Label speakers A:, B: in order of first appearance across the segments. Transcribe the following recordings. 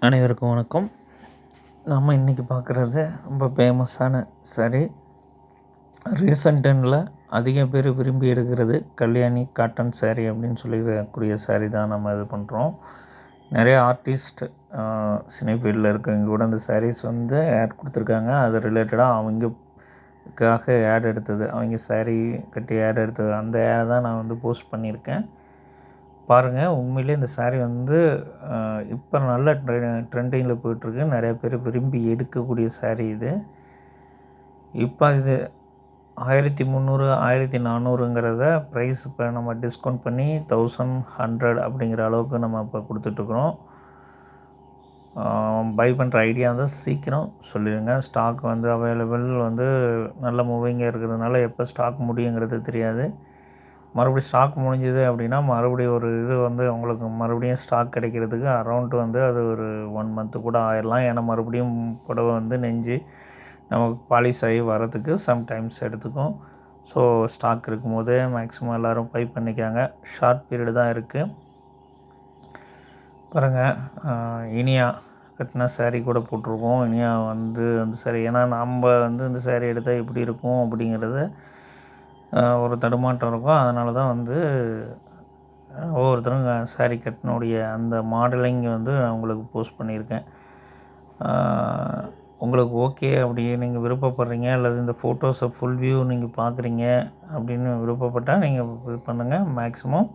A: அனைவருக்கும் வணக்கம். நம்ம இன்றைக்கி பார்க்குறது ரொம்ப ஃபேமஸான சாரீ. ரீசெண்ட் டைமில் அதிக பேர் விரும்பி எடுக்கிறது கல்யாணி காட்டன் சாரீ அப்படின்னு சொல்லக்கூடிய சாரீ தான் நம்ம இது பண்ணுறோம். நிறைய ஆர்டிஸ்ட் சினி ஃபீல்டில் இருக்கவங்க கூட இந்த சாரீஸ் வந்து ஆட் கொடுத்துருக்காங்க. அது ரிலேட்டடாக அவங்களுக்காக ஆட் எடுத்தது, அவங்க சாரீ கட்டி ஆட் எடுத்தது, அந்த ஆட் தான் நான் வந்து போஸ்ட் பண்ணியிருக்கேன். பாருங்கள், உண்மையிலே இந்த சாரீ வந்து இப்போ நல்ல ட்ரெண்டிங்கில் போயிட்டுருக்கு. நிறைய பேர் விரும்பி எடுக்கக்கூடிய சாரீ இது. இப்போ இது 1300 1400ங்கிறத ப்ரைஸ் இப்போ நம்ம டிஸ்கவுண்ட் பண்ணி 1100 அப்படிங்கிற அளவுக்கு நம்ம இப்போ கொடுத்துட்ருக்குறோம். பை பண்ணுற ஐடியா இருந்தால் சீக்கிரம் சொல்லிடுங்க. ஸ்டாக் வந்து அவைலபிள் வந்து நல்ல மூவிங்காக இருக்கிறதுனால எப்போ ஸ்டாக் முடியுங்கிறது தெரியாது. மறுபடியும் ஸ்டாக் முடிஞ்சுது அப்படின்னா மறுபடியும் ஒரு இது வந்து உங்களுக்கு மறுபடியும் ஸ்டாக் கிடைக்கிறதுக்கு அரௌண்ட் வந்து அது ஒரு 1 மந்த்து கூட ஆயிடலாம். ஏன்னா மறுபடியும் புடவை வந்து நெஞ்சு நமக்கு பாலிஷ் ஆகி வரத்துக்கு சம்டைம்ஸ் எடுத்துக்கும். ஸோ ஸ்டாக் இருக்கும்போதே மேக்ஸிமம் எல்லோரும் பை பண்ணிக்காங்க. ஷார்ட் பீரியடு தான் இருக்குது. பாருங்கள், இனியா கட்டின சாரீ கூட போட்டிருக்கோம். இனியா வந்து அந்த சாரீ, ஏன்னா நம்ம வந்து இந்த சாரீ எடுத்தால் எப்படி இருக்கும் அப்படிங்கிறது ஒரு தடுமாற்றம் இருக்கும். அதனால தான் வந்து ஒவ்வொருத்தரும் சாரீ கட்டினுடைய அந்த மாடலிங் வந்து நான் உங்களுக்கு போஸ்ட் பண்ணியிருக்கேன். உங்களுக்கு ஓகே அப்படி நீங்கள் விருப்பப்படுறீங்க, அல்லது இந்த ஃபோட்டோஸை ஃபுல் வியூ நீங்கள் பார்க்குறீங்க அப்படின்னு விருப்பப்பட்டால் நீங்கள் இது பண்ணுங்கள். மேக்ஸிமம்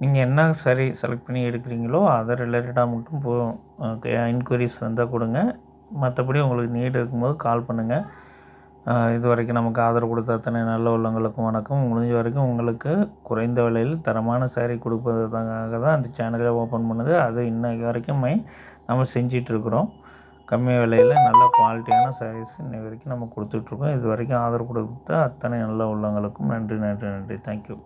A: நீங்கள் என்ன சாரீ செலக்ட் பண்ணி எடுக்கிறீங்களோ அதை ரிலேட்டடாக மட்டும் என்கொயரிஸ் இருந்தால் கொடுங்க. மற்றபடி உங்களுக்கு நீடு இருக்கும்போது கால் பண்ணுங்கள். இது வரைக்கும் நமக்கு ஆதரவு கொடுத்த அத்தனை நல்ல உள்ளவங்களுக்கும் வணக்கம். முடிஞ்ச வரைக்கும் உங்களுக்கு குறைந்த விலையில் தரமான சாரீ கொடுப்பதற்காக தான் அந்த சேனலை ஓப்பன் பண்ணுது. அது இன்னைக்கு வரைக்குமே நம்ம செஞ்சிட்ருக்குறோம். கம்மி விலையில் நல்ல குவாலிட்டியான சாரீஸ் இன்னை வரைக்கும் நம்ம கொடுத்துட்ருக்கோம். இது வரைக்கும் ஆதரவு கொடுத்த அத்தனை நல்ல உள்ளவங்களுக்கும் நன்றி. தேங்க்யூ.